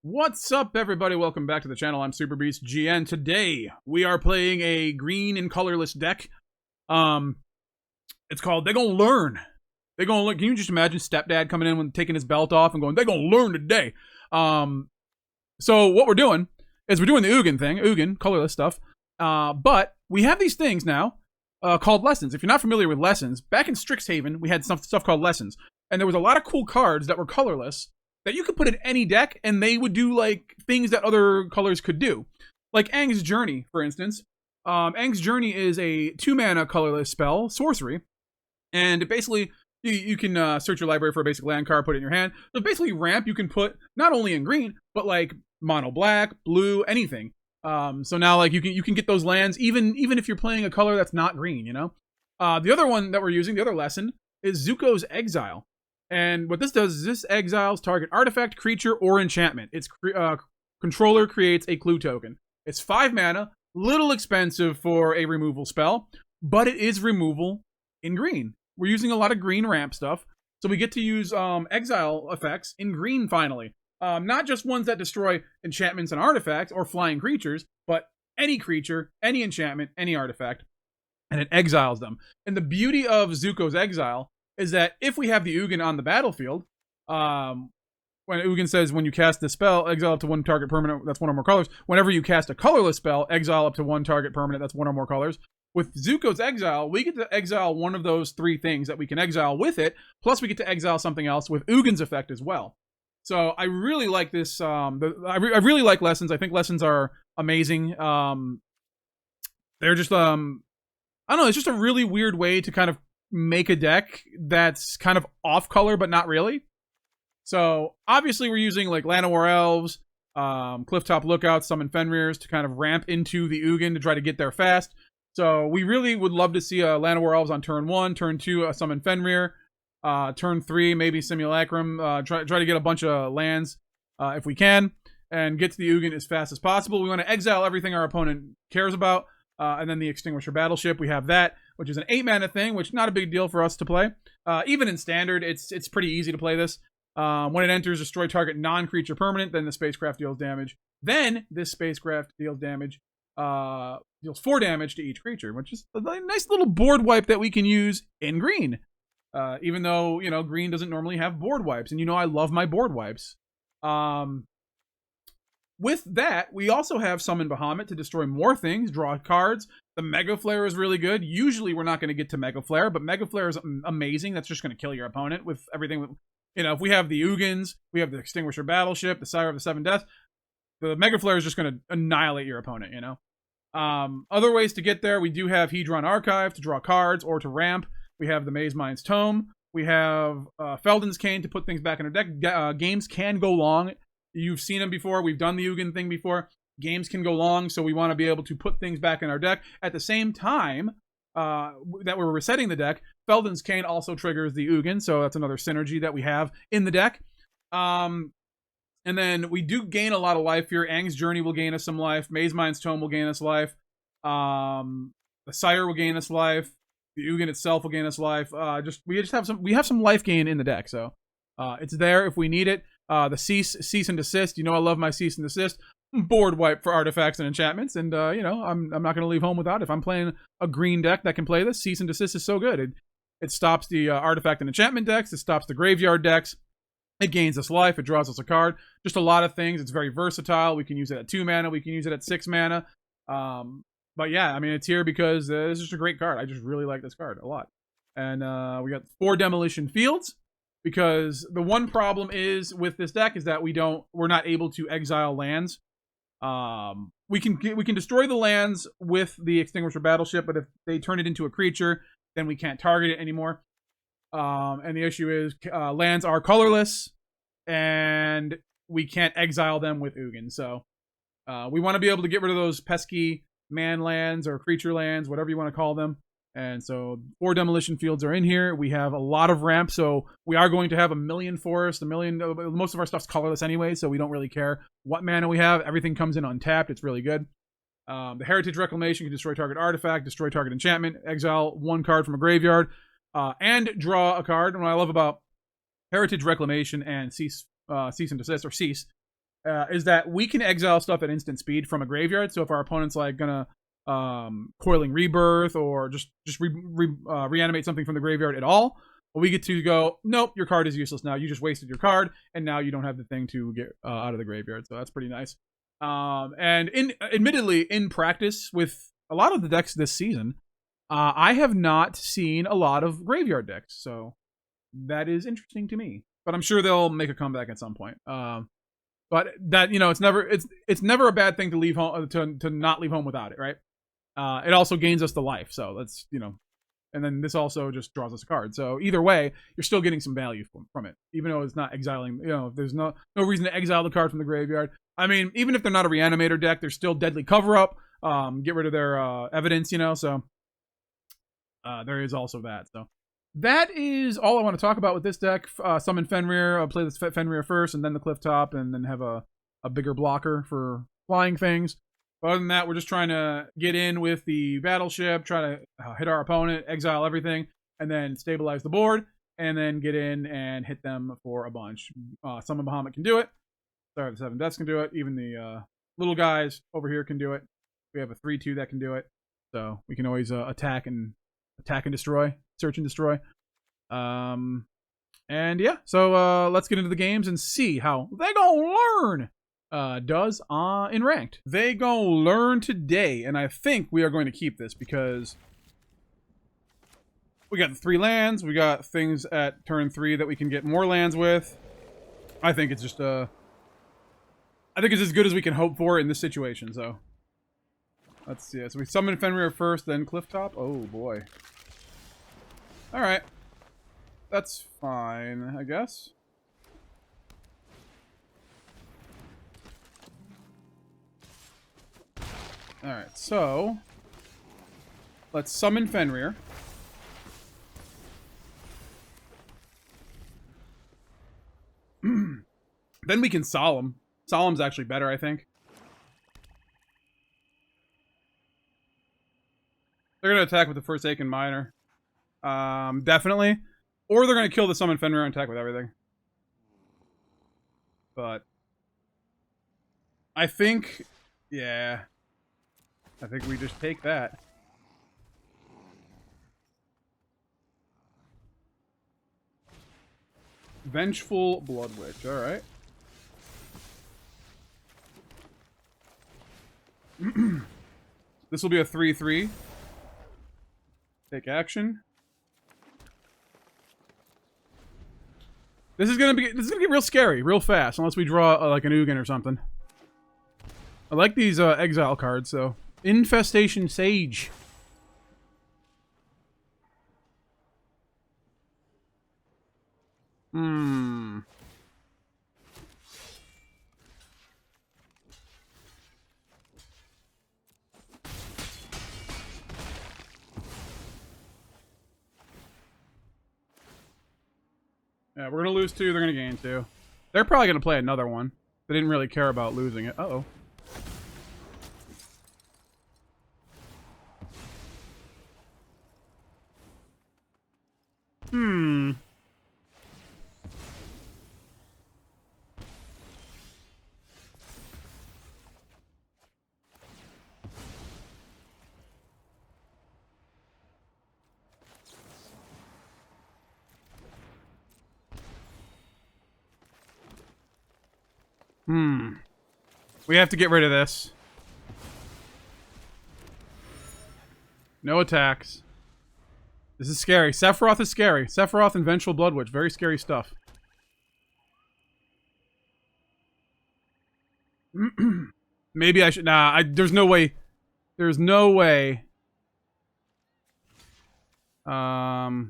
What's up, everybody? Welcome back to the channel. I'm Super Beast GN. Today we are playing a green and colorless deck. It's called They Gonna Learn. They Gonna Learn. Can you just imagine Stepdad coming in when taking his belt off and going, "They gonna learn today." So what we're doing is we're doing the Ugin thing, Ugin colorless stuff. But we have these things now called lessons. If you're not familiar with lessons, back in Strixhaven we had stuff called lessons, and there was a lot of cool cards that were colorless that you could put in any deck, and they would do, like, things that other colors could do. Like Aang's Journey, for instance. Aang's Journey is a 2-mana colorless spell, sorcery, and basically, you can search your library for a basic land card, put it in your hand. So basically, ramp you can put not only in green, but, like, mono black, blue, anything. So now, like, you can get those lands, even if you're playing a color that's not green, you know? The other one that we're using, the other lesson, is Zuko's Exile. And what this does is this exiles target artifact, creature, or enchantment. Its controller creates a clue token. It's 5 mana, little expensive for a removal spell, but it is removal in green. We're using a lot of green ramp stuff, so we get to use exile effects in green finally. Not just ones that destroy enchantments and artifacts or flying creatures, but any creature, any enchantment, any artifact, and it exiles them. And the beauty of Zuko's Exile is that if we have the Ugin on the battlefield, when Ugin says when you cast the spell, exile up to 1 target permanent, that's 1 or more colors. Whenever you cast a colorless spell, exile up to 1 target permanent, that's 1 or more colors. With Zuko's Exile, we get to exile one of those 3 things that we can exile with it, plus we get to exile something else with Ugin's effect as well. So I really like this. I really like lessons. I think lessons are amazing. They're just, I don't know, it's just a really weird way to kind of make a deck that's kind of off color, but not really. So obviously we're using like Llanowar Elves, Clifftop Lookout, Summon Fenrirs to kind of ramp into the Ugin to try to get there fast. So we really would love to see a Llanowar Elves on turn 1, turn 2, a Summon Fenrir, turn 3, maybe Simulacrum, try to get a bunch of lands if we can, and get to the Ugin as fast as possible. We want to exile everything our opponent cares about, and then the Extinguisher Battleship, we have that, which is an 8-mana thing, which is not a big deal for us to play. Even in Standard, it's pretty easy to play this. When it enters, destroy target non-creature permanent, then the spacecraft deals damage. Then this spacecraft deals damage, deals 4 damage to each creature, which is a nice little board wipe that we can use in green. Even though, you know, green doesn't normally have board wipes, and you know I love my board wipes. With that, we also have Summon Bahamut to destroy more things, draw cards. The Mega Flare is really good. Usually we're not going to get to Mega Flare, but Mega Flare is amazing. That's just going to kill your opponent with everything. You know, if we have the Ugins, we have the Extinguisher Battleship, the Sire of the 7 Deaths, the Mega Flare is just going to annihilate your opponent, you know? Other ways to get there, we do have Hedron Archive to draw cards or to ramp. We have the Mazemind Tome. We have Feldon's Cane to put things back in our deck. Games can go long. You've seen them before. We've done the Ugin thing before. Games can go long, so we want to be able to put things back in our deck. At the same time that we're resetting the deck, Feldon's Cane also triggers the Ugin, so that's another synergy that we have in the deck. And then we do gain a lot of life here. Aang's Journey will gain us some life. Mazemind's Tome will gain us life. The Sire will gain us life. The Ugin itself will gain us life. We have some life gain in the deck, so it's there if we need it. The cease and desist. You know I love my cease and desist. Board wipe for artifacts and enchantments, and you know I'm not going to leave home without it. If I'm playing a green deck that can play this, cease and desist is so good. It stops the artifact and enchantment decks. It stops the graveyard decks. It gains us life. It draws us a card. Just a lot of things. It's very versatile. We can use it at 2 mana. We can use it at 6 mana. But yeah, I mean, it's here because it's just a great card. I just really like this card a lot. And we got 4 Demolition Fields, because the one problem is with this deck is that we're not able to exile lands. We can destroy the lands with the Extinguisher Battleship, but if they turn it into a creature, then we can't target it anymore. And the issue is lands are colorless, and we can't exile them with Ugin. So we want to be able to get rid of those pesky man lands or creature lands, whatever you want to call them. And so 4 Demolition Fields are in here. We have a lot of ramp, so we are going to have 1 million forests, 1 million. Most of our stuff's colorless anyway, so we don't really care what mana we have. Everything comes in untapped. It's really good. The Heritage Reclamation can destroy target artifact, destroy target enchantment, exile 1 card from a graveyard, and draw a card. And what I love about Heritage Reclamation and cease and desist, or cease, is that we can exile stuff at instant speed from a graveyard. So if our opponent's like gonna Coiling Rebirth or just reanimate something from the graveyard at all, we get to go, nope, your card is useless now. You just wasted your card, and now you don't have the thing to get out of the graveyard. So that's pretty nice. And admittedly, in practice with a lot of the decks this season, I have not seen a lot of graveyard decks. So that is interesting to me. But I'm sure they'll make a comeback at some point. But that, it's never a bad thing to leave home to not leave home without it, right? It also gains us the life, so that's and then this also just draws us a card. So either way, you're still getting some value from it, even though it's not exiling. There's no reason to exile the card from the graveyard. I mean, even if they're not a reanimator deck, they're still deadly cover up. Get rid of their evidence, So there is also that. So that is all I want to talk about with this deck. Summon Fenrir. I'll play this Fenrir first, and then the Clifftop, and then have a bigger blocker for flying things. But other than that, we're just trying to get in with the Battleship, try to hit our opponent, exile everything, and then stabilize the board, and then get in and hit them for a bunch. Summon Bahamut can do it. Sorry, the 7 Deaths can do it. Even the little guys over here can do it. We have a 3/2 that can do it. So we can always attack and destroy, search and destroy. And yeah, so let's get into the games and see how they gonna learn does in ranked. They gonna learn today, and I think we are going to keep this because we got the 3 lands, we got things at turn 3 that we can get more lands with. I think it's just I think it's as good as we can hope for in this situation. So let's see. So we summon Fenrir first, then Clifftop. Oh boy. All right, that's fine, I guess. Alright, so let's summon Fenrir. Then we can Solemn. Solemn's actually better, I think. They're going to attack with the Forsaken Miner. Definitely. Or they're going to kill the summon Fenrir and attack with everything. But I think, yeah, I think we just take that. Vengeful Blood Witch, alright. This will be a 3/3. Take action. This is gonna get real scary, real fast, unless we draw like an Ugin or something. I like these exile cards, so. Infestation Sage. Yeah, we're gonna lose 2, they're gonna gain 2. They're probably gonna play another one. They didn't really care about losing it. Uh-oh. We have to get rid of this. No attacks. This is scary. Sephiroth is scary. Sephiroth and Vengeful Blood Witch. Very scary stuff. Maybe I should... Nah, there's no way. There's no way. I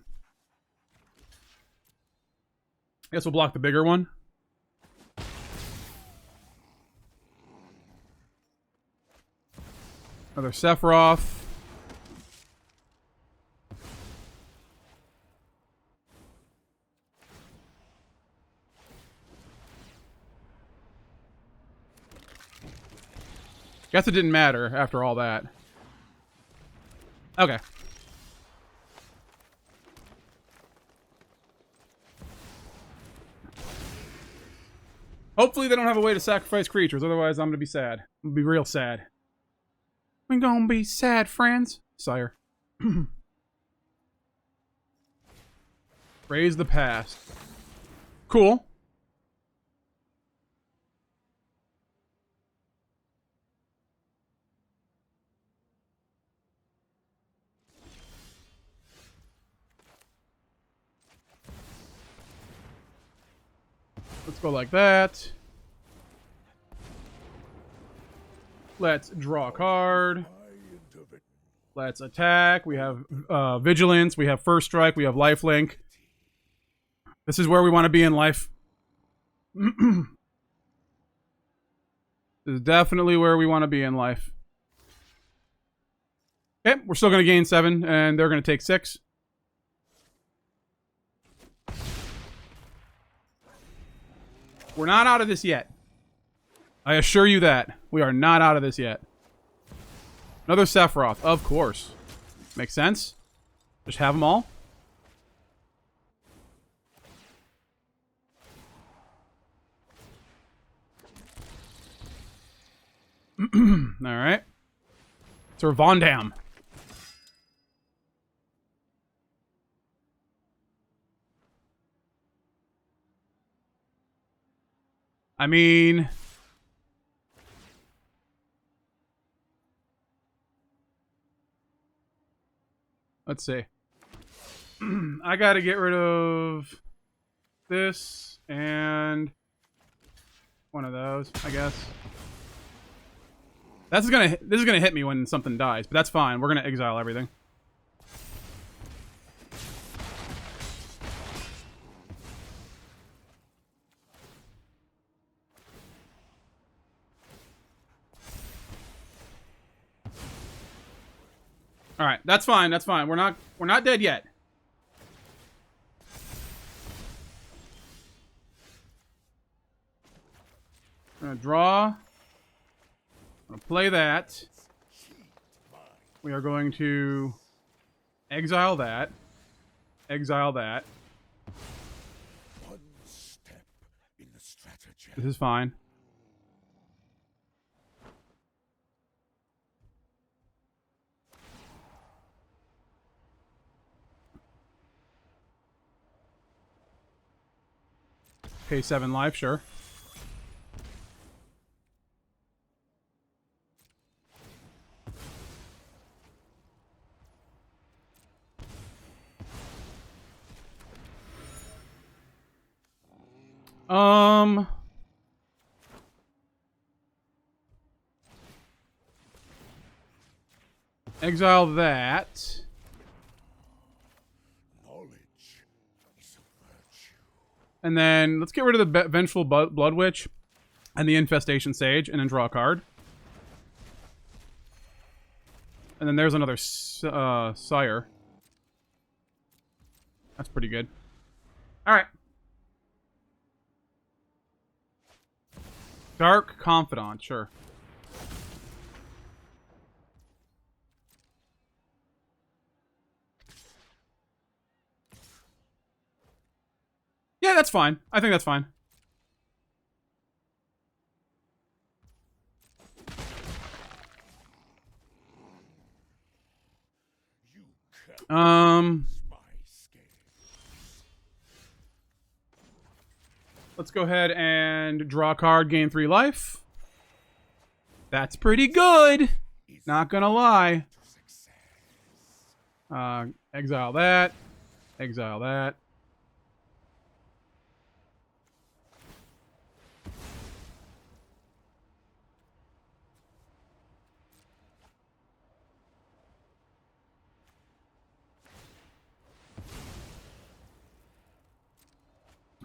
guess we'll block the bigger one. Another Sephiroth. Guess it didn't matter after all that. Okay. Hopefully they don't have a way to sacrifice creatures, otherwise I'm gonna be sad. I'm gonna be real sad. We're gonna be sad, friends. Sire. Raise the past. Cool. Let's go like that. Let's draw a card. Let's attack. We have Vigilance. We have First Strike. We have Lifelink. This is where we want to be in life. This is definitely where we want to be in life. Okay, we're still going to gain 7, and they're going to take 6. We're not out of this yet. I assure you that. We are not out of this yet. Another Sephiroth, of course. Makes sense. Just have them all. Alright. Sir Vondam. I mean... Let's see. I gotta get rid of this and one of those, I guess. This is gonna hit me when something dies, but that's fine. We're gonna exile everything. All right, that's fine. That's fine. We're not dead yet. I'm gonna draw. I'm gonna play that. We are going to exile that. Exile that. This is fine. Pay 7 life, sure. Exile that. And then let's get rid of the Vengeful Blood Witch and the Infestation Sage, and then draw a card. And then there's another Sire. That's pretty good. Alright. Dark Confidant, sure. Yeah, that's fine. I think that's fine. Let's go ahead and draw a card, gain 3 life. That's pretty good. Not gonna lie. Exile that. Exile that.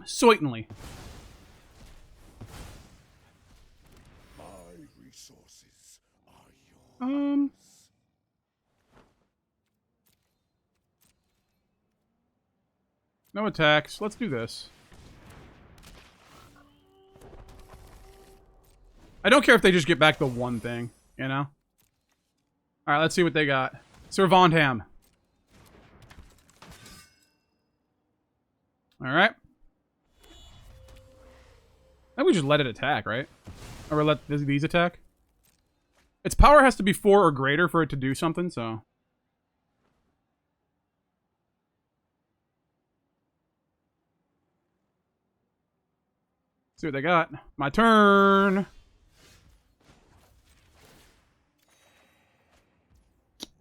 Certainly. My resources are yours. No attacks. Let's do this. I don't care if they just get back the one thing, you know? Alright, let's see what they got. Sir Vondam. Alright. think we just let it attack, right? Or let these attack? Its power has to be 4 or greater for it to do something, so... See what they got. My turn!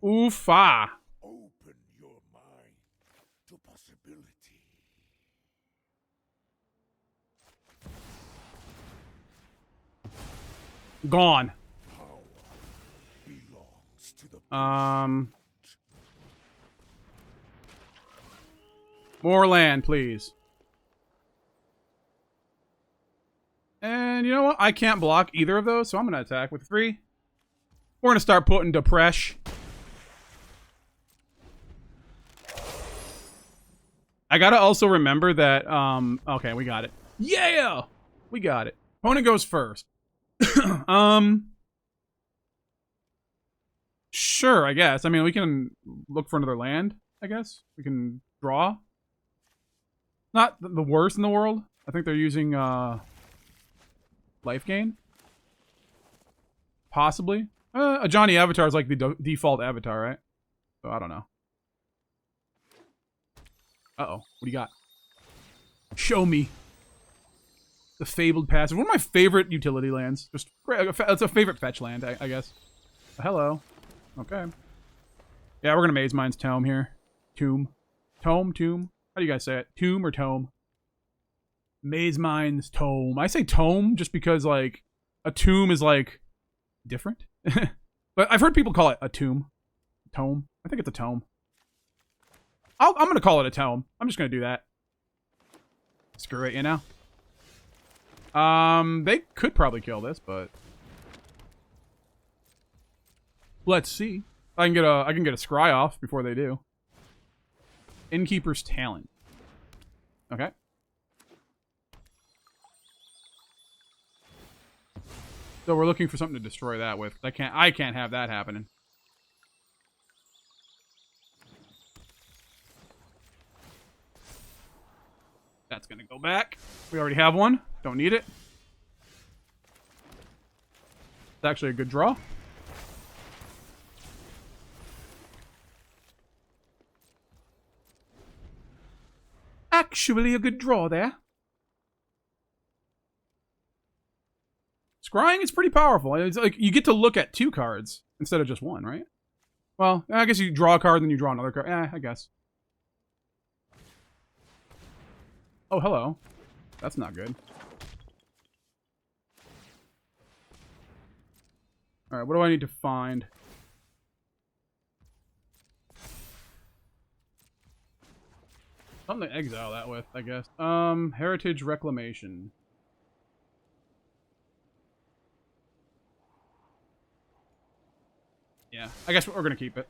Oofa! Open your mind to possibility. Gone. Power belongs to the More land, please. And you know what? I can't block either of those, so I'm gonna attack with 3. We're gonna start putting depress. I gotta also remember that, okay, we got it. Yeah! We got it. Opponent goes first. Sure, I guess. I mean, we can look for another land, I guess. We can draw. Not the worst in the world. I think they're using, life gain? Possibly. A Johnny Avatar is like the default avatar, right? So I don't know. Uh-oh. What do you got? Show me. The Fabled Passive. One of my favorite utility lands. Just it's a favorite fetch land, I guess. Hello. Okay. Yeah, we're gonna Mazemind Tome here. Tomb. Tomb? How do you guys say it? Tomb or Tome? Mazemind Tome. I say Tome just because, like, a tomb is, like, different. But I've heard people call it a tomb. Tome. I think it's a tome. I'm going to call it a tome. I'm just going to do that. Screw it, you know? They could probably kill this, but... Let's see. I can get a scry off before they do. Innkeeper's Talent. Okay. So we're looking for something to destroy that with. I can't have that happening. That's gonna go back. We already have one. Don't need it. It's actually a good draw. Actually a good draw there. Scrying is pretty powerful. It's like you get to look at 2 cards instead of just 1, right? Well, I guess you draw a card, then you draw another card. I guess. Oh, hello. That's not good. Alright, what do I need to find? Something to exile that with, I guess. Heritage Reclamation. Yeah, I guess we're gonna keep it.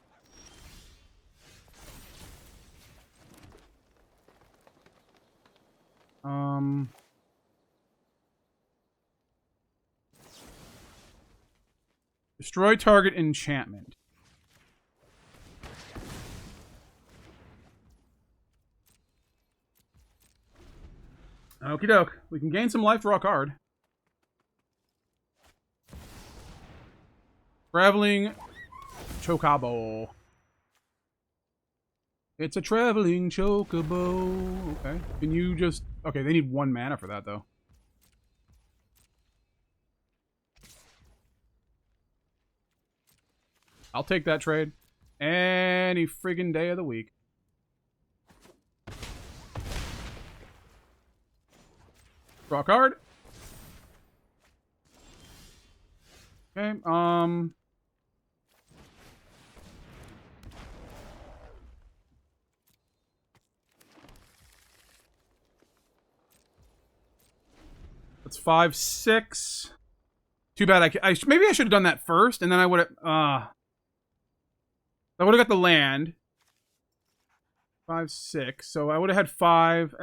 Destroy target enchantment. Okie doke. We can gain some life, draw a card. Traveling Chocobo. It's a traveling Chocobo. Okay. Can you just... Okay, they need 1 mana for that, though. I'll take that trade. Any friggin' day of the week. Draw a card. Okay, That's 5, 6. Too bad maybe I should have done that first, and then I would have, I would have got the land. 5, 6. So I would have had 5.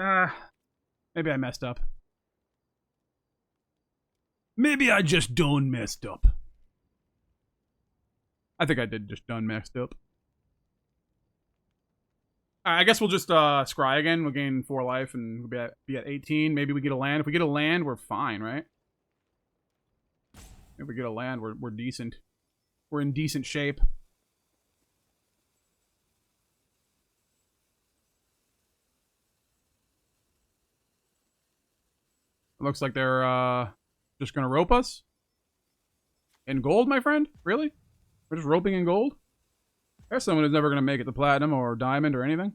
Maybe I messed up. Maybe I just done messed up. I think I did just done messed up. I guess we'll just scry again. We'll gain 4 life and we'll be at 18. Maybe we get a land. If we get a land, we're fine, right? If we get a land, we're decent. We're in decent shape. It looks like they're just gonna rope us. In gold, my friend? Really? We're just roping in gold? There's someone who's never gonna make it to platinum or diamond or anything.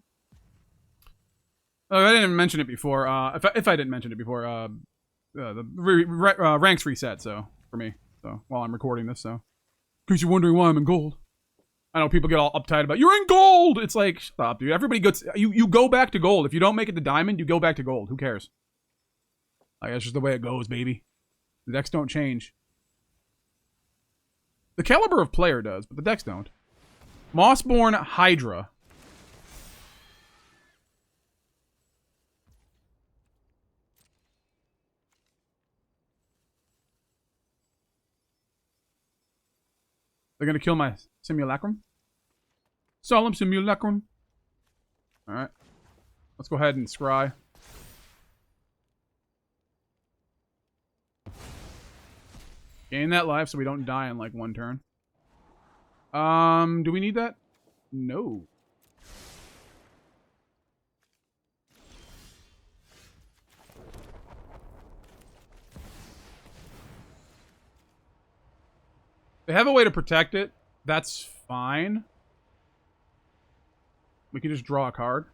Oh, I didn't mention it before. If I didn't mention it before, the ranks reset. So for me, so while I'm recording this, so in case you're wondering why I'm in gold, I know people get all uptight about you're in gold. It's like stop, dude. Everybody gets you go back to gold. If you don't make it to diamond, you go back to gold. Who cares? Like that's just the way it goes, baby. The decks don't change. The caliber of player does, but the decks don't. Mossborn Hydra. They're gonna kill my Simulacrum. Solemn Simulacrum. Alright. Let's go ahead and scry. Gain that life so we don't die in like 1 turn. Do we need that? No. They have a way to protect it. That's fine. We can just draw a card.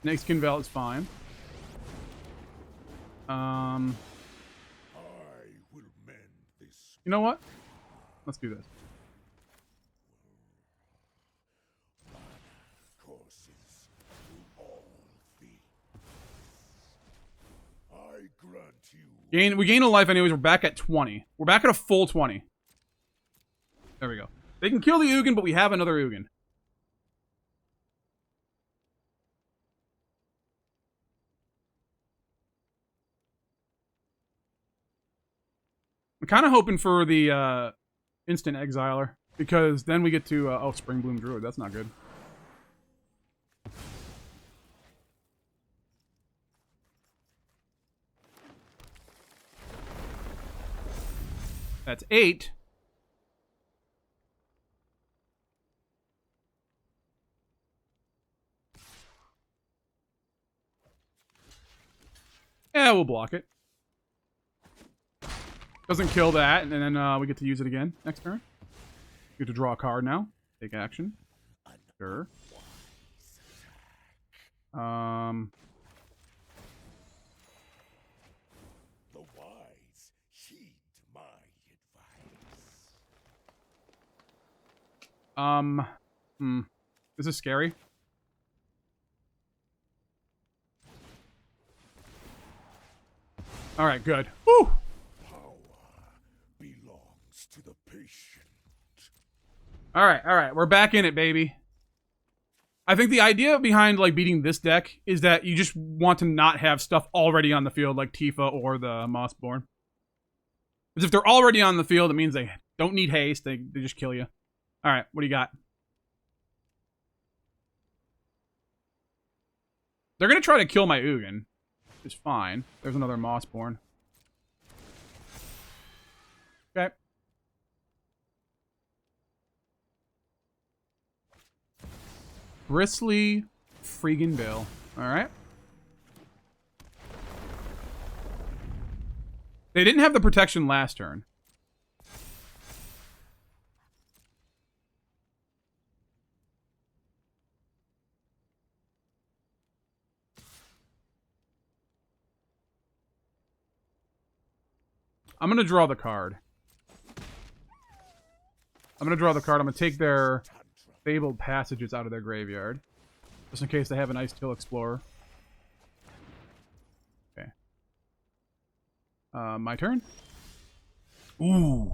Next Kinvel is fine. I will mend this. You know what? Let's do this. Courses to all things. I grant you. We gain a life anyways. We're back at 20. We're back at a full 20. There we go. They can kill the Ugin, but we have another Ugin. I'm kind of hoping for the instant Exiler, because then we get to... oh, Springbloom Druid. That's not good. That's 8. Yeah, we'll block it. Doesn't kill that, and then we get to use it again next turn. We get to draw a card now. Take action. Sure. The wise heed my advice. This is scary. All right, good. Woo! Power belongs to the patient. All right. We're back in it, baby. I think the idea behind like beating this deck is that you just want to not have stuff already on the field like Tifa or the Mossborn. Because if they're already on the field, it means they don't need haste. They just kill you. All right, what do you got? They're going to try to kill my Ugin. Which is fine. There's another Mossborn. Okay. Bristly Freakin' Bill. Alright. They didn't have the protection last turn. I'm going to draw the card. I'm going to take their Fabled Passages out of their graveyard. Just in case they have an Ice Till Explorer. Okay. My turn. Ooh.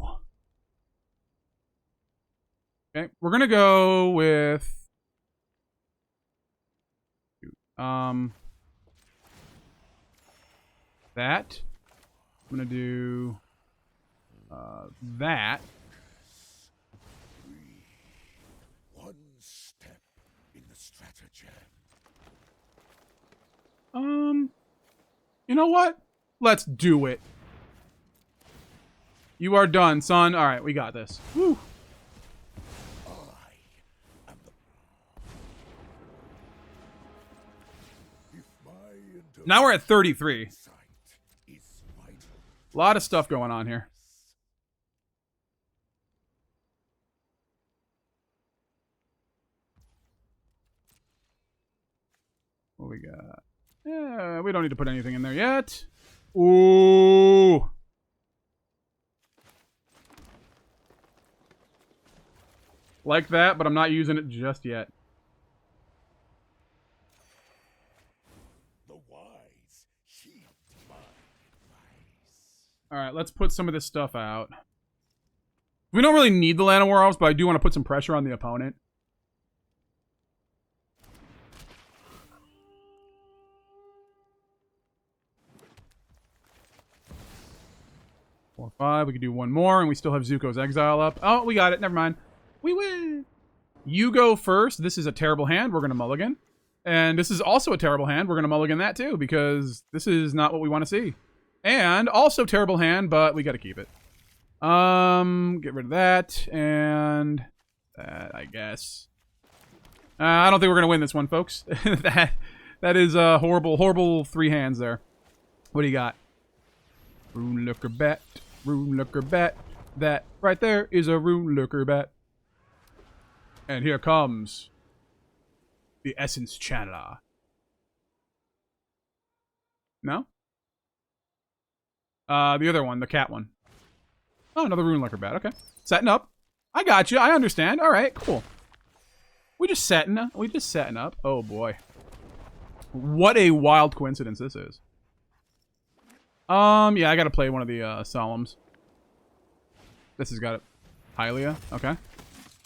Okay, we're going to go with... that. I'm going to do... that. Stratagem. You know what? Let's do it. You are done, son. All right, we got this. Woo. I am the. If my Now we're at 33. sight is vital. A lot of stuff going on here. What we got? Yeah, we don't need to put anything in there yet. Ooh. Like that, but I'm not using it just yet. The wise heed my advice. Alright, let's put some of this stuff out. We don't really need the Llanowar Elves, but I do want to put some pressure on the opponent. Four, five. We could do one more, and we still have Zuko's Exile up. Oh, we got it. Never mind. We win. You go first. This is a terrible hand. We're going to mulligan. And this is also a terrible hand. We're going to mulligan that too, because this is not what we want to see. And also terrible hand, but we got to keep it. Get rid of that and that, I guess. I don't think we're going to win this one, folks. that is a horrible three hands there. What do you got? Rune Looker Bat. Rune Looker Bat. That right there is a Rune Looker Bat. And here comes the Essence Channeler. No? The other one, the cat one. Oh, another Rune Looker Bat. Okay. Setting up. I got you. I understand. All right, cool. We just setting up. Oh, boy. What a wild coincidence this is. Yeah, I gotta play one of the, Solemns. This has got it. Hylia. Okay.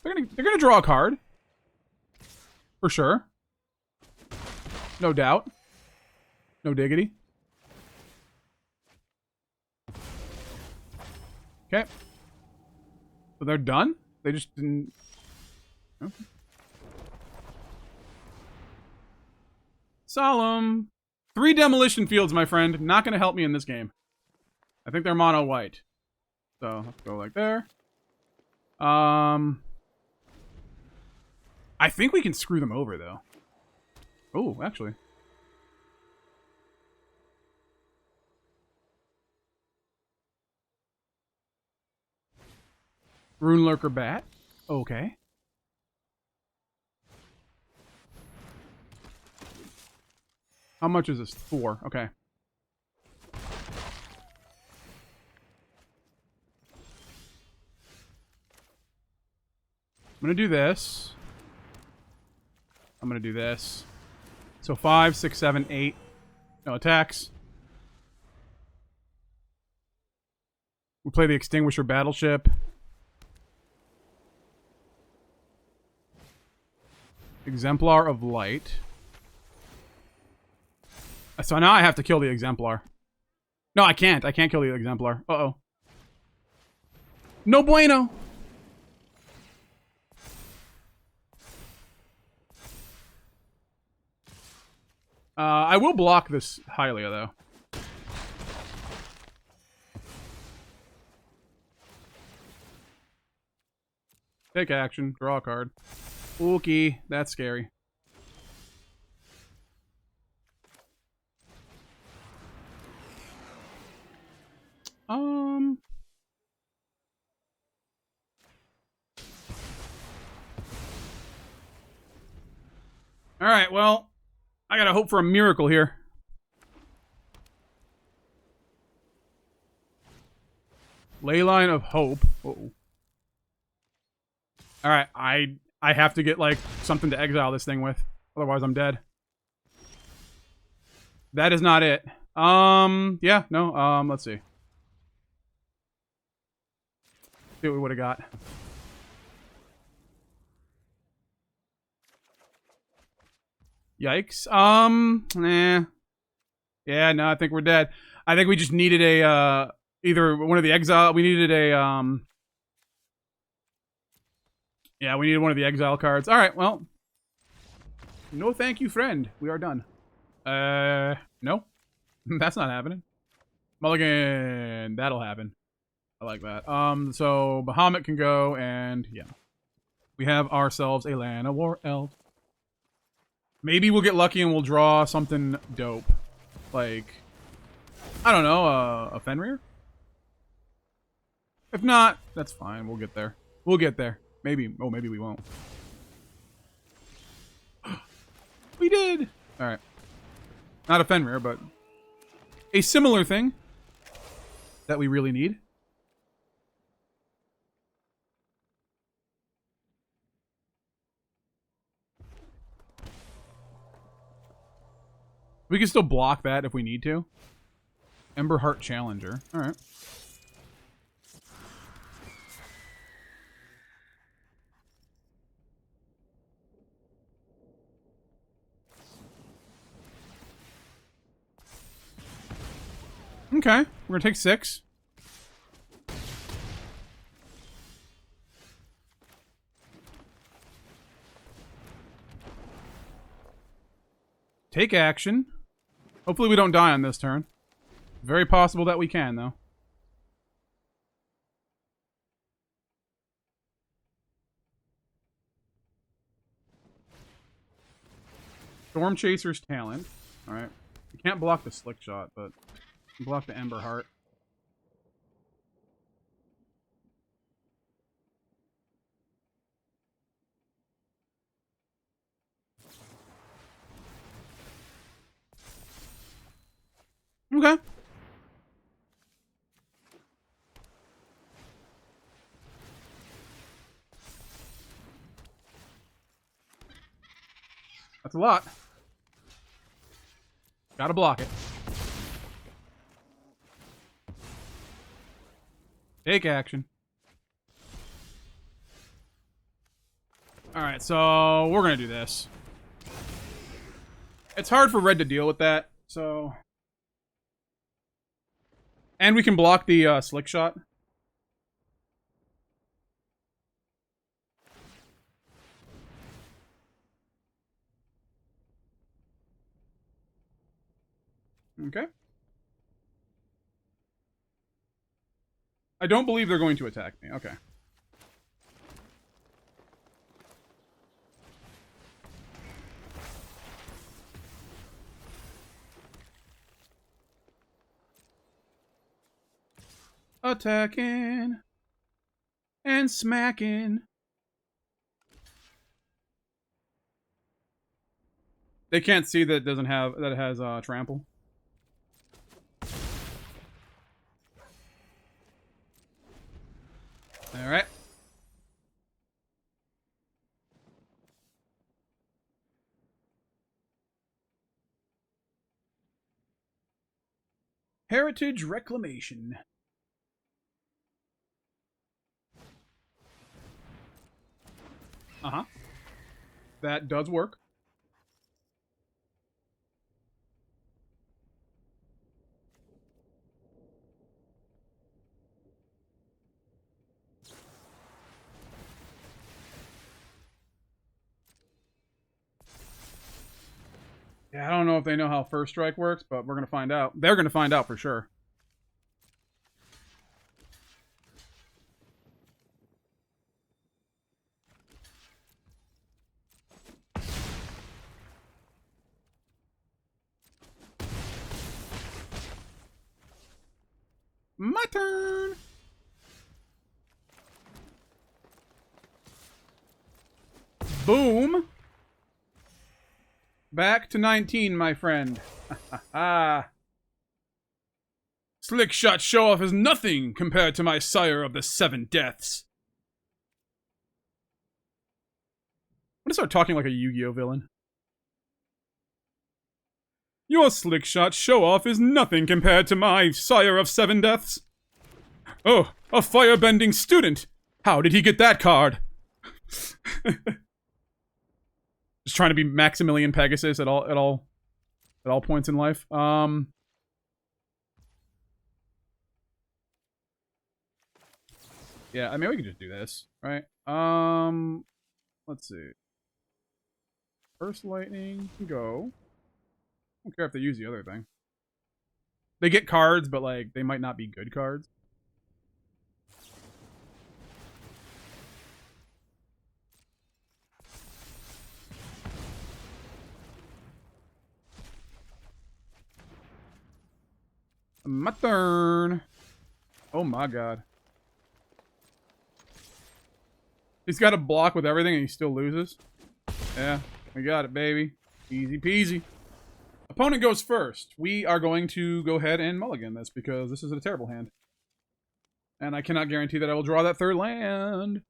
They're gonna draw a card. For sure. No doubt. No diggity. Okay. So they're done? They just didn't... Okay. Solemn. 3 Demolition Fields, my friend. Not going to help me in this game. I think they're mono white. So, let's go like there. I think we can screw them over, though. Oh, actually. Rune Lurker Bat. Okay. How much is this? 4. Okay. I'm going to do this. I'm going to do this. So 5, 6, 7, 8. No attacks. We play the Extinguisher Battleship. Exemplar of Light. So now I have to kill the Exemplar. No, I can't. I can't kill the Exemplar. Uh-oh. No bueno. I will block this Hylia, though. Take action. Draw a card. Okay, that's scary. Alright, well, I gotta hope for a miracle here. Leyline of Hope. Uh-oh. Alright, I have to get, like, something to exile this thing with. Otherwise, I'm dead. That is not it. Yeah, no, let's see. See what we would have got. Yikes. Nah. Yeah, no, I think we're dead. I think we just needed a, either one of the exile, we needed a, yeah, we needed one of the exile cards. Alright, well. No thank you, friend. We are done. No. That's not happening. Mulligan. That'll happen. I like that. So Bahamut can go, and yeah. We have ourselves a Llanowar Elves. Maybe we'll get lucky and we'll draw something dope. Like, I don't know, a Fenrir? If not, that's fine. We'll get there. We'll get there. Maybe. Oh, maybe we won't. We did! Alright. Not a Fenrir, but a similar thing that we really need. We can still block that if we need to. Emberheart Challenger. Alright. Okay. We're gonna take 6. Take action. Hopefully we don't die on this turn. Very possible that we can, though. Storm Chaser's Talent. Alright. We can't block the Slick Shot, but we can block the Ember Heart. Okay. That's a lot. Gotta block it. Take action. Alright, so we're gonna do this. It's hard for red to deal with that, so... And we can block the Slick Shot. Okay. I don't believe they're going to attack me. Okay. Attacking and smacking. They can't see that it doesn't have that it has trample. All right. Heritage Reclamation. Uh-huh. That does work. Yeah, I don't know if they know how First Strike works, but we're going to find out. They're going to find out for sure. My turn! Boom! Back to 19, my friend. Slick Shot Show Off is nothing compared to my Sire of the 7 Deaths. I'm gonna start talking like a Yu-Gi-Oh villain. Your Slick Shot Show Off is nothing compared to my Sire of 7 Deaths. Oh, a firebending student! How did he get that card? Just trying to be Maximilian Pegasus at all points in life. Yeah, I mean we could just do this, right? Let's see. First lightning can go. I don't care if they use the other thing. They get cards, but like they might not be good cards. My turn. Oh my god. He's got a block with everything and he still loses. Yeah, we got it, baby. Easy peasy. Opponent goes first. We are going to go ahead and mulligan this because this is a terrible hand. And I cannot guarantee that I will draw that third land.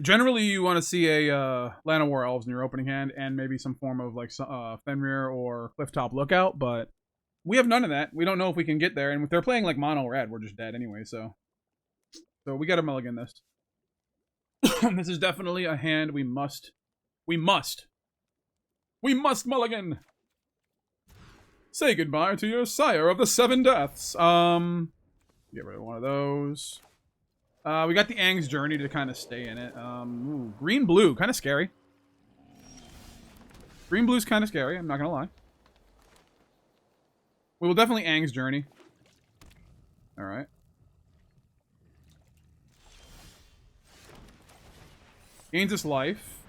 Generally, you want to see a Llanowar Elves in your opening hand and maybe some form of like Fenrir or Clifftop Lookout, but we have none of that. We don't know if we can get there, and if they're playing like mono red, we're just dead anyway, so we got to mulligan this. This is definitely a hand we must mulligan. Say goodbye to your Sire of the Seven Deaths. Get rid of one of those. We got the Aang's Journey to kind of stay in it. Green-blue, kind of scary. Green-blue's kind of scary, I'm not going to lie. We will definitely Aang's Journey. Alright. Gains us life.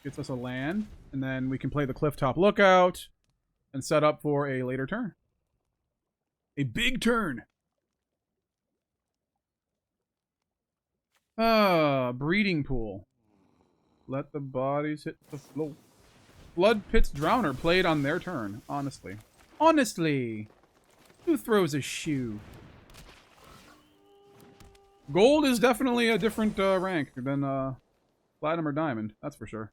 Gets us a land. And then we can play the Clifftop Lookout and set up for a later turn. A big turn. Breeding pool. Let the bodies hit the floor. Blood Pit's Drowner played on their turn, honestly. Honestly! Who throws a shoe? Gold is definitely a different rank than Platinum or Diamond, that's for sure.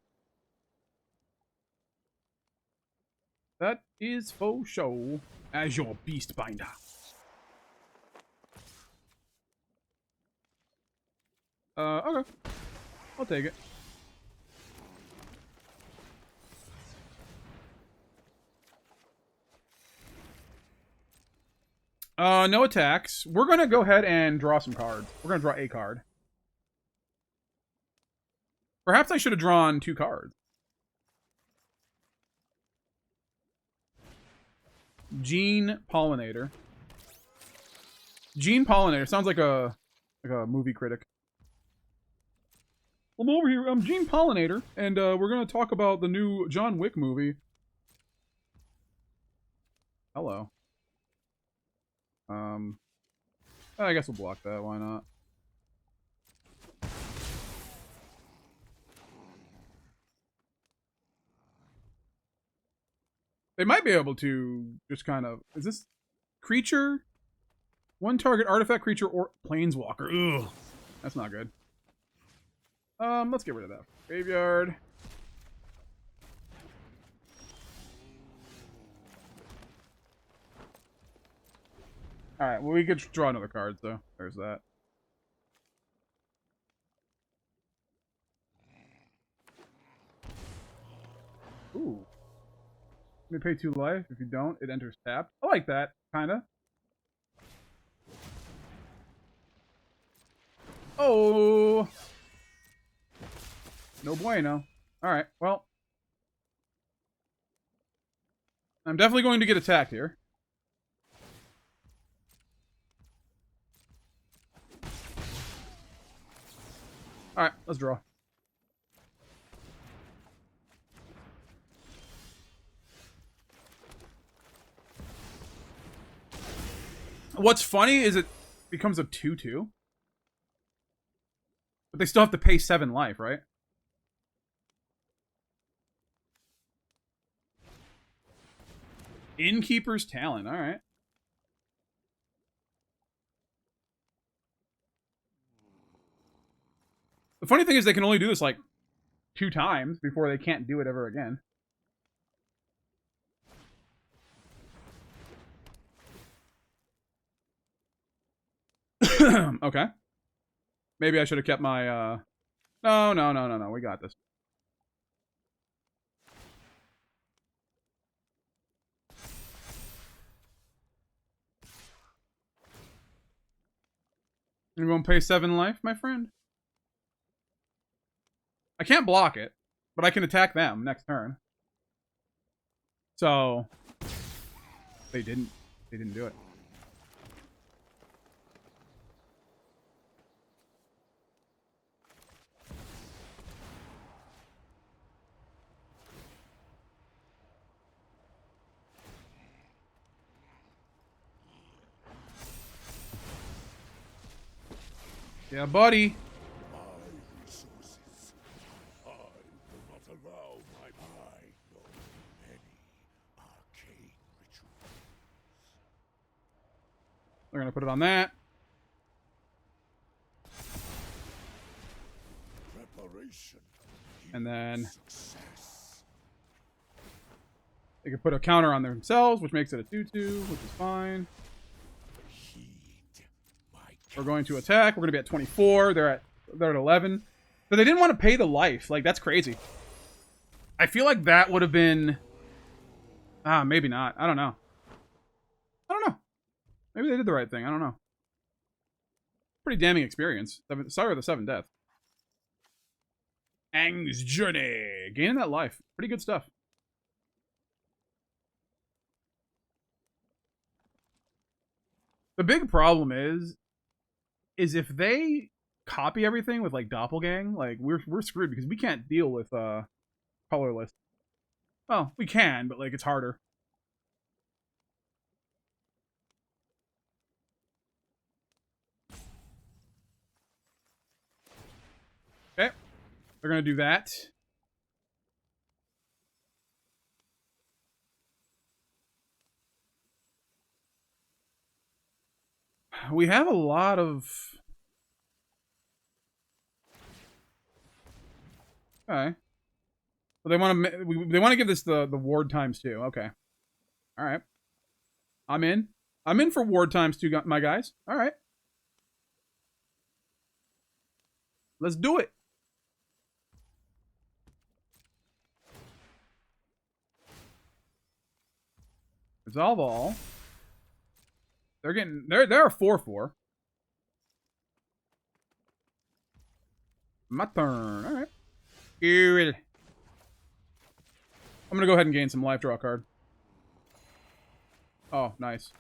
That is faux show as your beast binder. Okay. I'll take it. No attacks. We're gonna go ahead and draw some cards. We're gonna draw a card. Perhaps I should have drawn 2 cards. Gene Pollinator. Gene Pollinator sounds like a movie critic. I'm over here. I'm Gene Pollinator, and we're gonna talk about the new John Wick movie. Hello. I guess we'll block that. Why not? They might be able to just kind of... Is this creature? One target artifact, creature, or planeswalker. Ugh. That's not good. Let's get rid of that. Graveyard. Alright, well, we could draw another card, so there's that. Ooh. You pay 2 life. If you don't, it enters tapped. I like that, kinda. Oh! No bueno. Alright, well. I'm definitely going to get attacked here. Alright, let's draw. What's funny is it becomes a 2/2. But they still have to pay 7 life, right? Innkeeper's Talent, alright. The funny thing is they can only do this like 2 times before they can't do it ever again. Okay. Maybe I should have kept my, No. We got this. You're going to pay 7 life, my friend? I can't block it, but I can attack them next turn. So they didn't do it. Yeah, buddy. My resources. I will not allow my mind know any arcane rituals. They're gonna put it on that. Preparation. And then Success. they can put a counter on themselves, which makes it a 2/2, which is fine. Heed my We're going to attack. We're going to be at 24. They're at 11. But they didn't want to pay the life. Like, that's crazy. I feel like that would have been... maybe not. I don't know. Maybe they did the right thing. I don't know. Pretty damning experience. Sire of the Seven Death. Aang's Journey. Gaining that life. Pretty good stuff. The big problem is if they copy everything with like Doppelgang, like we're screwed because we can't deal with colorless. Well, we can, but like it's harder. Okay. They're gonna do that. We have a lot of... Okay. Well, they want to give this the ward times too. Okay. All right. I'm in. I'm in for ward times too, my guys. All right. Let's do it. Resolve all. They're a 4/4. My turn. All right. Good. I'm gonna go ahead and gain some life. Draw a card. Oh, nice.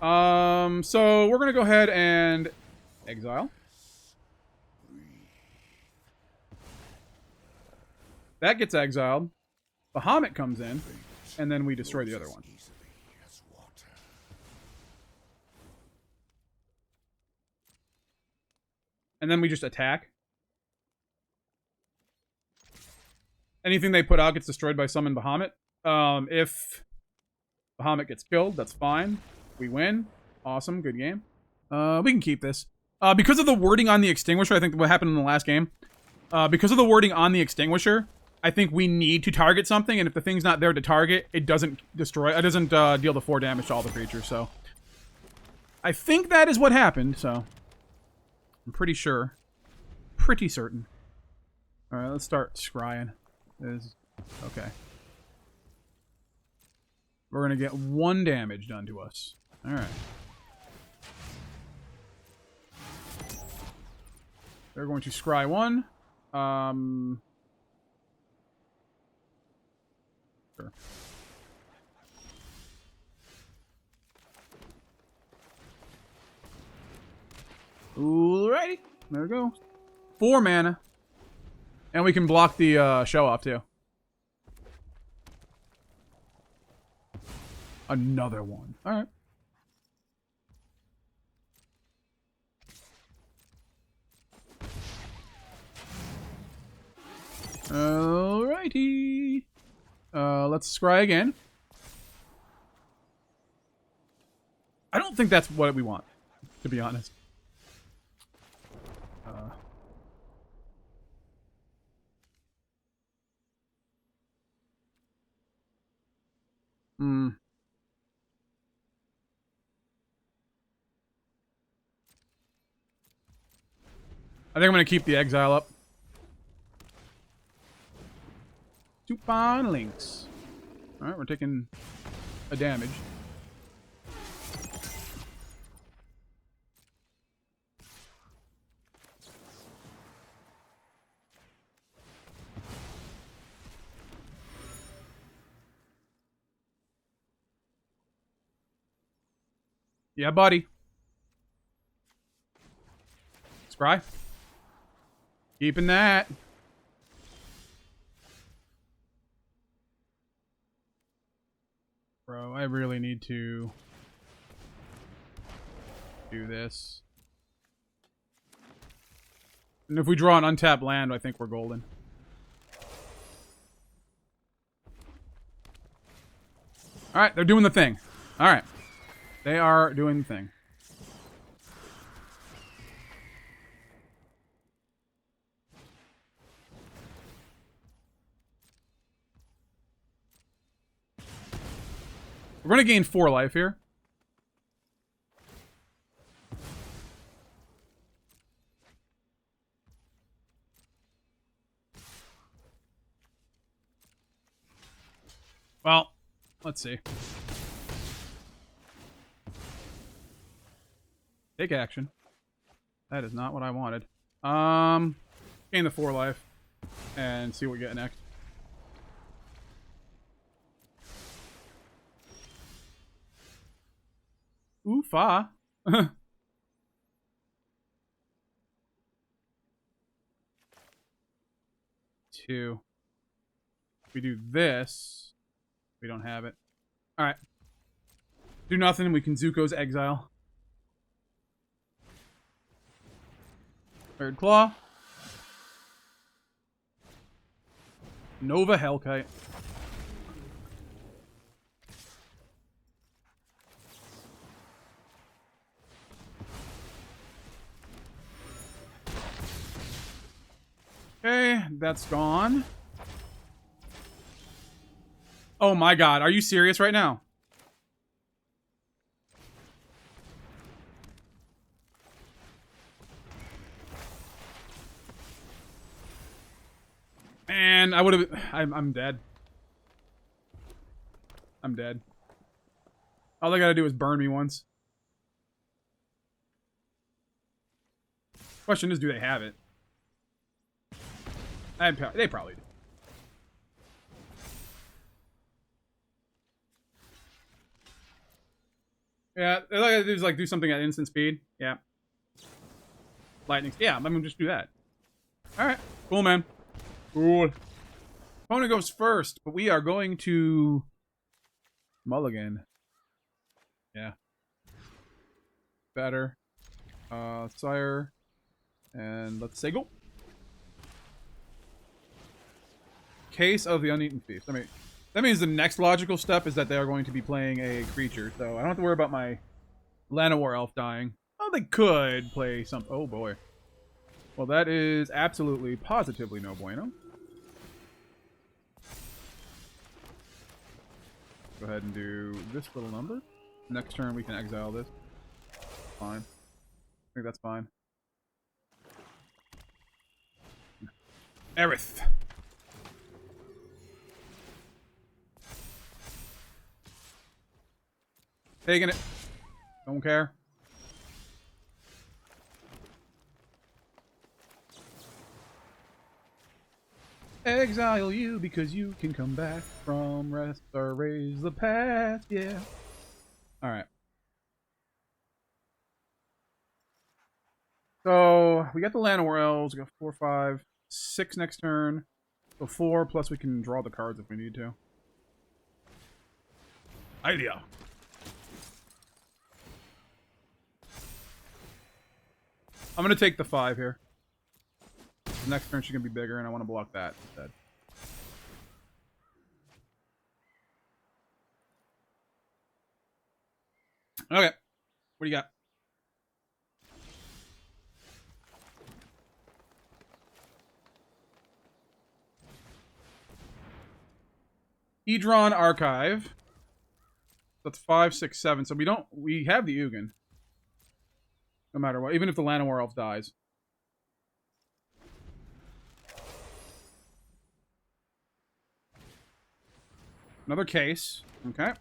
So we're gonna go ahead and exile. That gets exiled. Bahamut comes in, and then we destroy the other one. And then we just attack. Anything they put out gets destroyed by Summon Bahamut. If Bahamut gets killed, that's fine. We win. Awesome. Good game. We can keep this. Because of the wording on the Extinguisher, I think what happened in the last game. Because of the wording on the Extinguisher, I think we need to target something, and if the thing's not there to target, it doesn't destroy. It doesn't deal the 4 damage to all the creatures, so... I think that is what happened, so... I'm pretty sure. Pretty certain. Alright, let's start scrying. Okay. We're gonna get 1 damage done to us. Alright. They're going to scry 1. Sure. Alrighty. There we go. 4 mana. And we can block the show off too. Another one. Alright. Alrighty. Let's scry again. I don't think that's what we want, to be honest. I think I'm going to keep the exile up. 2 fine links. Alright, we're taking a damage. Yeah, buddy. Scry. Keeping that. Bro, I really need to do this. And if we draw an untapped land, I think we're golden. Alright, they're doing the thing. Alright. They are doing the thing. We're going to gain 4 life here. Well, let's see. Take action. That is not what I wanted. Gain the 4 life and see what we get next. Oofa. 2. If we do this, we don't have it. Alright. Do nothing, we can Zuko's Exile. Third Claw. Nova Hellkite. Okay, that's gone. Oh my god, are you serious right now? Man, I would have... I'm dead. I'm dead. All they gotta do is burn me once. Question is, do they have it? They probably do. Yeah, all I gotta do is like do something at instant speed. Yeah. Lightning. Yeah, I'm gonna just do that. Alright. Cool, man. Cool. Opponent goes first, but we are going to mulligan. Yeah. Better. Sire. And let's say go. Case of the Uneaten Feast. I mean, that means the next logical step is that they are going to be playing a creature, so I don't have to worry about my Llanowar Elf dying. Oh, they could play some... Oh, boy. Well, that is absolutely, positively no bueno. Go ahead and do this little number. Next turn, we can exile this. Fine. I think that's fine. Aerith. Taking it. Don't care. Exile you because you can come back from rest or raise the past. Yeah. Alright. So, we got the Llanowar Elves. We got 4, 5, 6 next turn. So 4, plus we can draw the cards if we need to. Idea. I'm going to take the 5 here. Next turn she's going to be bigger, and I want to block that instead. Okay. What do you got? Hedron Archive. That's 5, 6, 7. So we have the Ugin. No matter what. Even if the Llanowar Elf dies. Another case. Okay.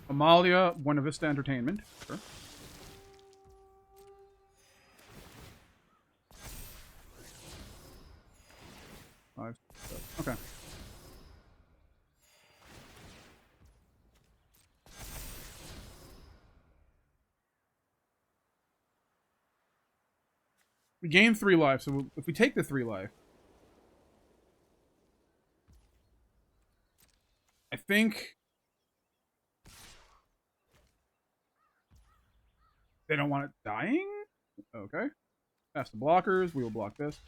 Amalia, Buena Vista Entertainment. Sure. Five, seven. Okay. We gain 3 life, so if we take the 3 life, I think they don't want it dying. Okay, pass the blockers. We will block this.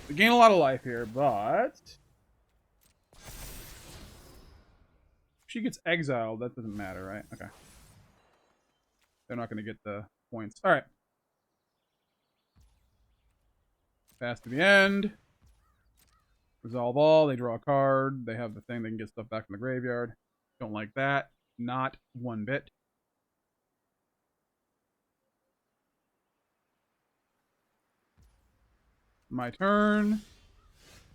We gain a lot of life here, but if she gets exiled, that doesn't matter, right? Okay. They're not going to get the points. All right. Pass to the end. Resolve all. They draw a card. They have the thing. They can get stuff back from the graveyard. Don't like that. Not one bit. My turn.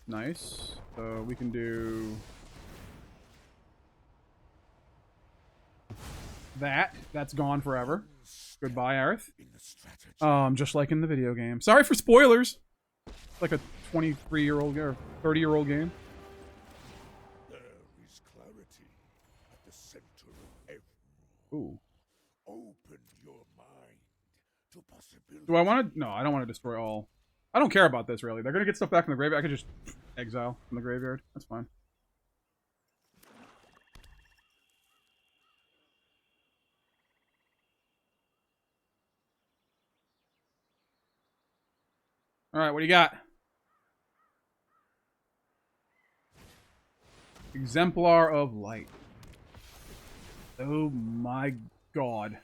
Nice. So we can do that. That's gone forever. Goodbye, Aerith. Just like in the video game. Sorry for spoilers. It's like a 23-year-old or 30-year-old game. There is clarity at the center of every. Ooh. Open your mind to possibilities. Do I want to? No, I don't want to destroy all. I don't care about this, really. They're going to get stuff back from the graveyard. I could just exile from the graveyard. That's fine. All right, what do you got? Exemplar of Light. Oh my god.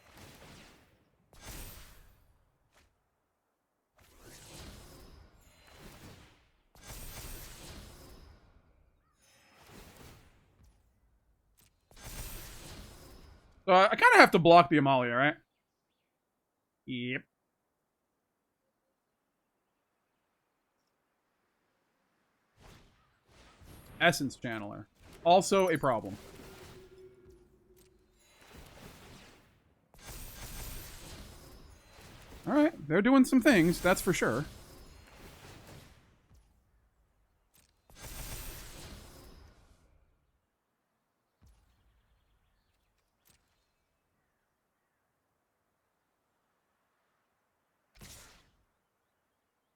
So I kind of have to block the Amalia, right? Yep. Essence Channeler. Also a problem. Alright, they're doing some things, that's for sure.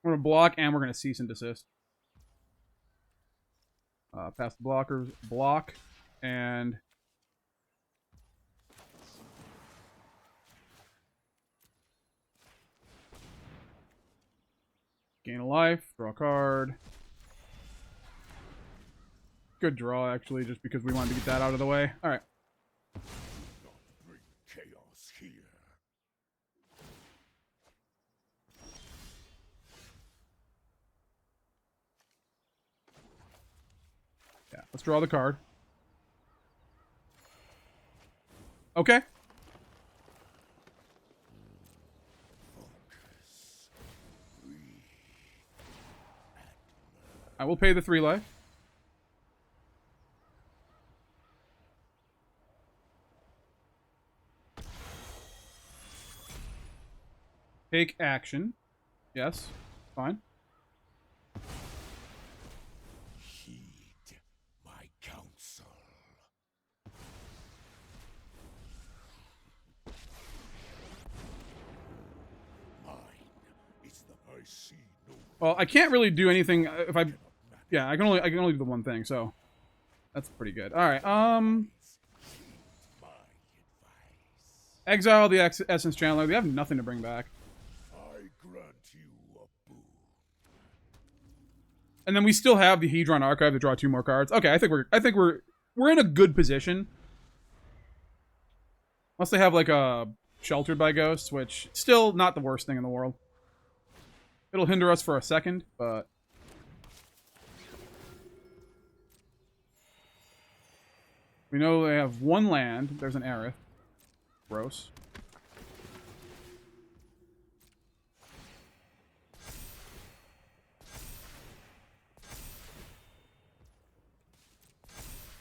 We're going to block, and we're going to cease and desist. Pass the blockers, block, and gain a life, draw a card. Good draw, actually, just because we wanted to get that out of the way. All right. Do not bring chaos here. Yeah, let's draw the card. Okay. I will pay the 3 life. Take action. Yes, fine. Heed my counsel. Mine is the I see no. Well, I can't really do anything if I. Yeah, I can only do the one thing, so that's pretty good. All right. My advice. Exile the Essence Channeler. We have nothing to bring back. I grant you a boon. And then we still have the Hedron Archive to draw 2 more cards. Okay, I think we're in a good position. Unless they have like a Sheltered by Ghosts, which still not the worst thing in the world. It'll hinder us for a second, but we know they have 1 land. There's an Aerith. Gross.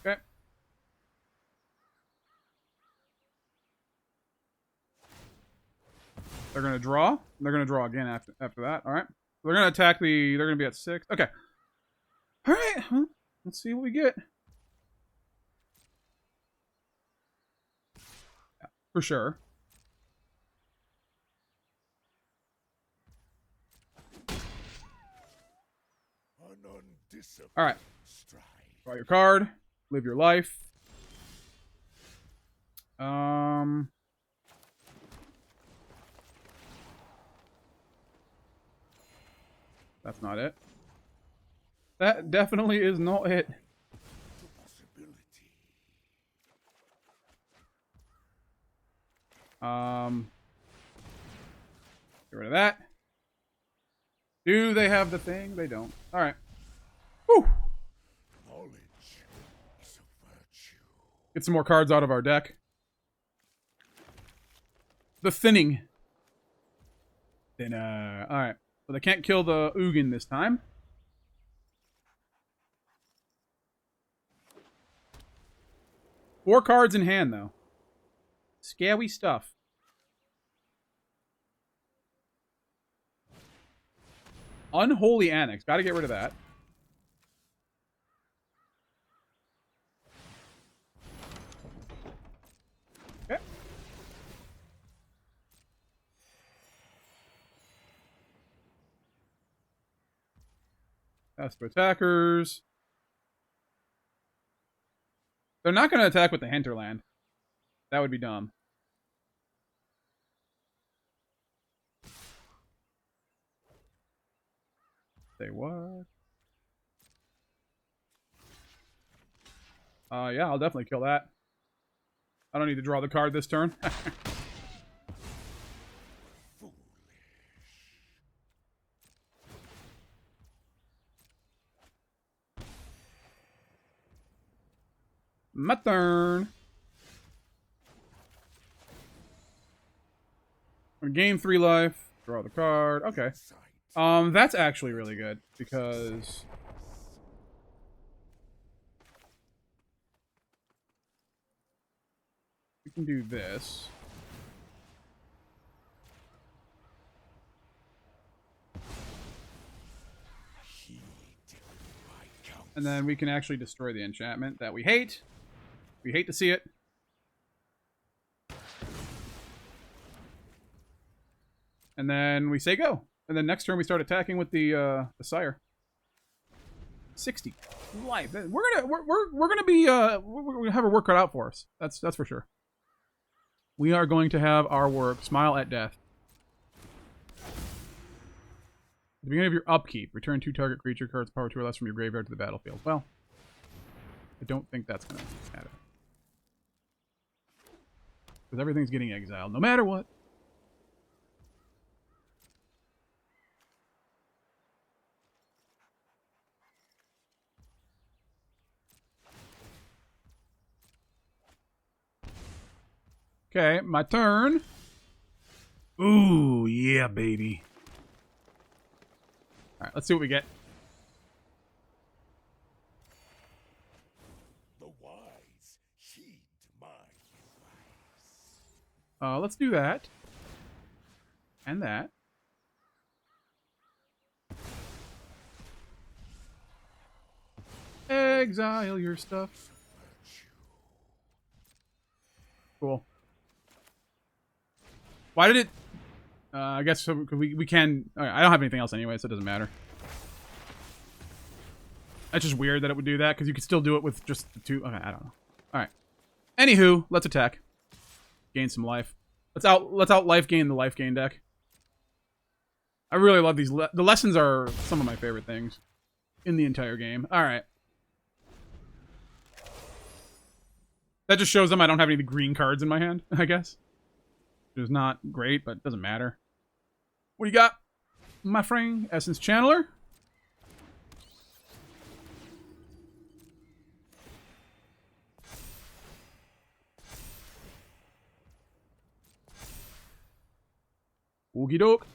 Okay. They're gonna draw. They're gonna draw again after that. All right. They're gonna attack the. They're gonna be at 6. Okay. All right. Huh? Let's see what we get. Yeah. for sure. All right. Draw your card. Live your life. That's not it. That definitely is not it. Get rid of that. Do they have the thing? They don't. All right. Whew. Get some more cards out of our deck. The thinning. Thinner. All right. So they can't kill the Ugin this time. Four cards in hand, though. Scary stuff. Unholy Annex. Got to get rid of that. Okay. That's for attackers. They're not going to attack with the hinterland. That would be dumb. Say what? Yeah, I'll definitely kill that. I don't need to draw the card this turn. My turn. I'm gonna gain 3 life. Draw the card. Okay. That's actually really good because we can do this. And then we can actually destroy the enchantment that we hate. We hate to see it. And then we say go. And then next turn we start attacking with the Sire. 60 life. We're gonna be we're gonna have our work cut out for us. That's for sure. We are going to have our work. Smile at death. At the beginning of your upkeep, return 2 target creature cards, power 2 or less from your graveyard to the battlefield. Well, I don't think that's gonna matter. Because everything's getting exiled, no matter what. Okay, my turn. Ooh, yeah, baby. Alright, let's see what we get. The wise heed my advice. Let's do that. And that. Exile your stuff. Cool. Why did it... I guess so, we can... I don't have anything else anyway, so it doesn't matter. That's just weird that it would do that, because you could still do it with just the 2... Okay, I don't know. Alright. Anywho, let's attack. Gain some life. Let's out life gain the life gain deck. I really love these... The lessons are some of my favorite things in the entire game. Alright. That just shows them I don't have any of the green cards in my hand, I guess. Which is not great, but it doesn't matter. What do you got, my friend? Essence Channeler. Oogie doke.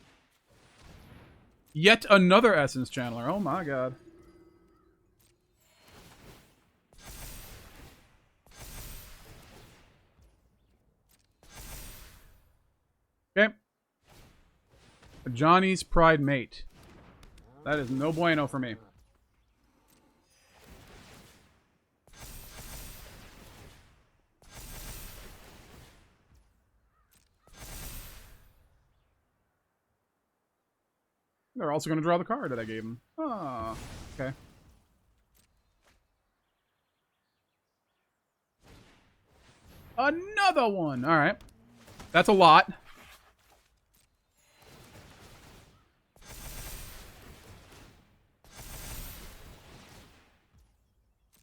Yet another Essence Channeler. Oh my god. Okay. Johnny's Pride Mate. That is no bueno for me. They're also going to draw the card that I gave them. Oh, okay. Another one. All right. That's a lot.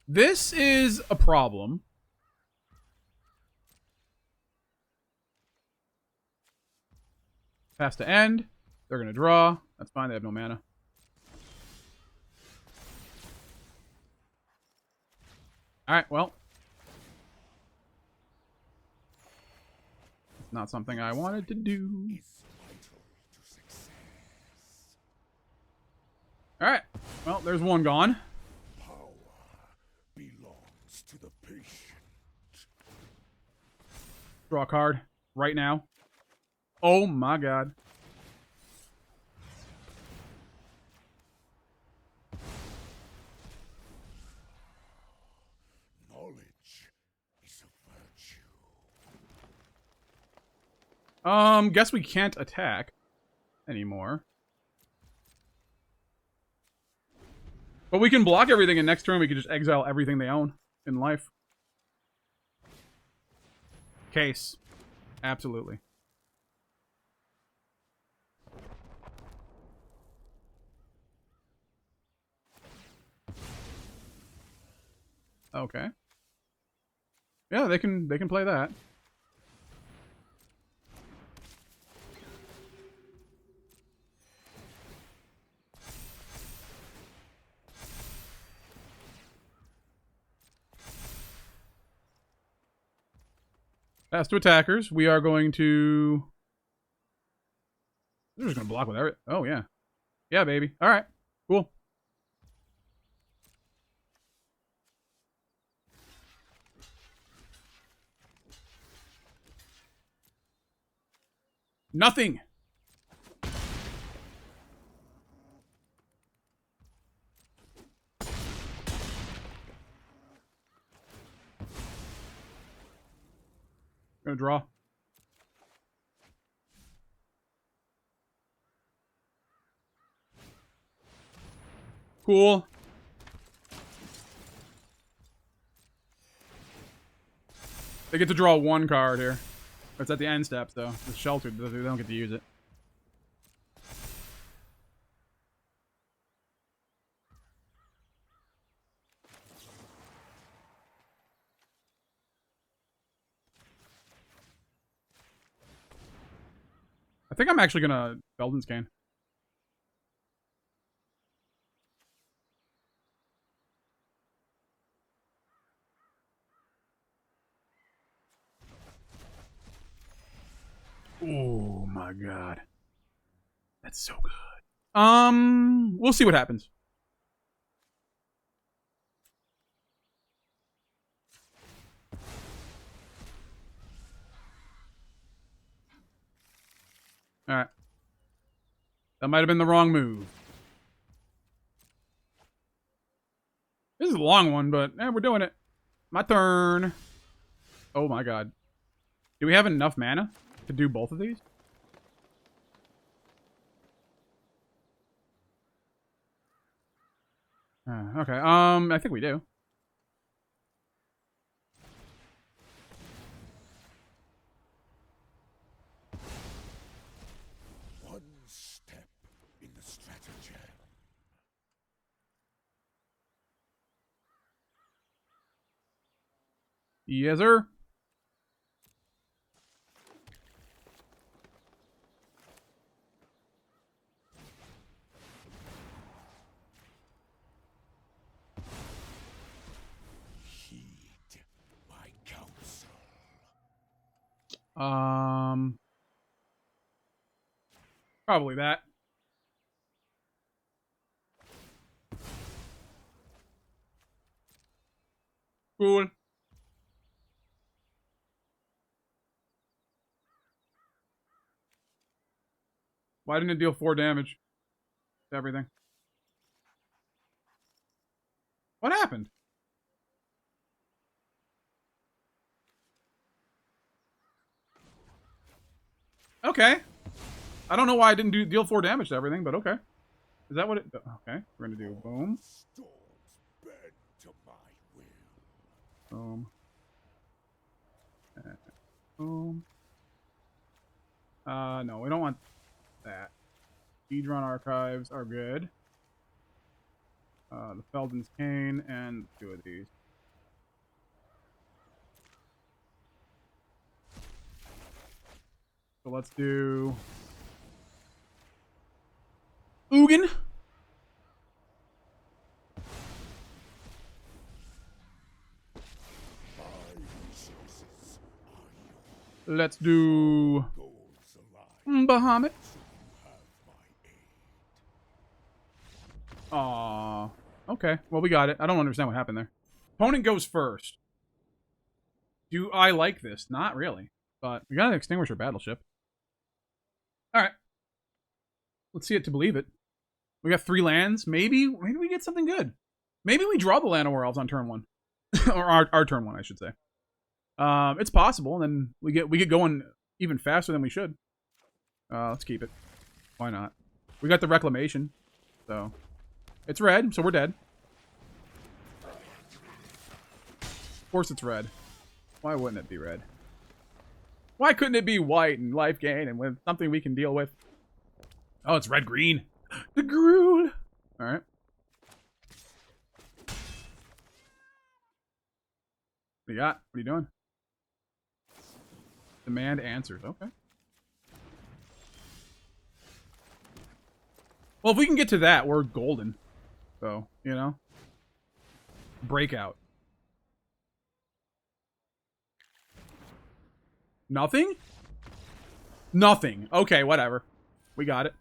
This is a problem. Pass to end. They're going to draw. That's fine. They have no mana. All right, well. It's not something I wanted to do. All right. Well, there's one gone. Power belongs to the patient. Draw a card right now. Oh my god. Knowledge is a virtue. Guess we can't attack anymore. But we can block everything, and next turn we can just exile everything they own in life. Case. Absolutely. Okay. Yeah, they can play that. Pass to attackers. We are going to... They're just going to block with everything. Oh, yeah. Yeah, baby. All right. Cool. Nothing. Gonna draw. Cool. They get to draw one card here. It's at the end steps, though. It's sheltered. They don't get to use it. I think I'm actually gonna Feldon Scan. Oh my god. That's so good. We'll see what happens. Alright. That might have been the wrong move. This is a long one, but we're doing it. My turn. Oh my god. Do we have enough mana to do both of these? Okay, I think we do. One step in the stratagem. Yes, sir. Heed my counsel. Probably that. Cool. Why didn't it deal 4 damage to everything? What happened? Okay. I don't know why I didn't deal 4 damage to everything, but okay. Is that what it... Okay, we're going to do boom. Storms bend to my will. Boom. And boom. No, we don't want that. Hedron Archives are good. The Feldon's Cane and 2 of these. So let's do Ugin. Let's do Bahamut. Aw. Okay. Well, we got it. I don't understand what happened there. Opponent goes first. Do I like this? Not really. But we got an Extinguisher Battleship. Alright. Let's see it to believe it. We got 3 lands. Maybe we get something good. Maybe we draw the Llanowar Elves on turn 1. Or our turn 1, I should say. It's possible, and then we get going even faster than we should. Let's keep it. Why not? We got the Reclamation. So it's red, so we're dead. Of course it's red. Why wouldn't it be red? Why couldn't it be white and life gain and with something we can deal with? Oh, it's red-green. The Gruul. Alright. What do you got? What are you doing? Demand answers. Okay. Well, if we can get to that, we're golden. So, you know. Breakout. Nothing? Nothing. Okay, whatever. We got it.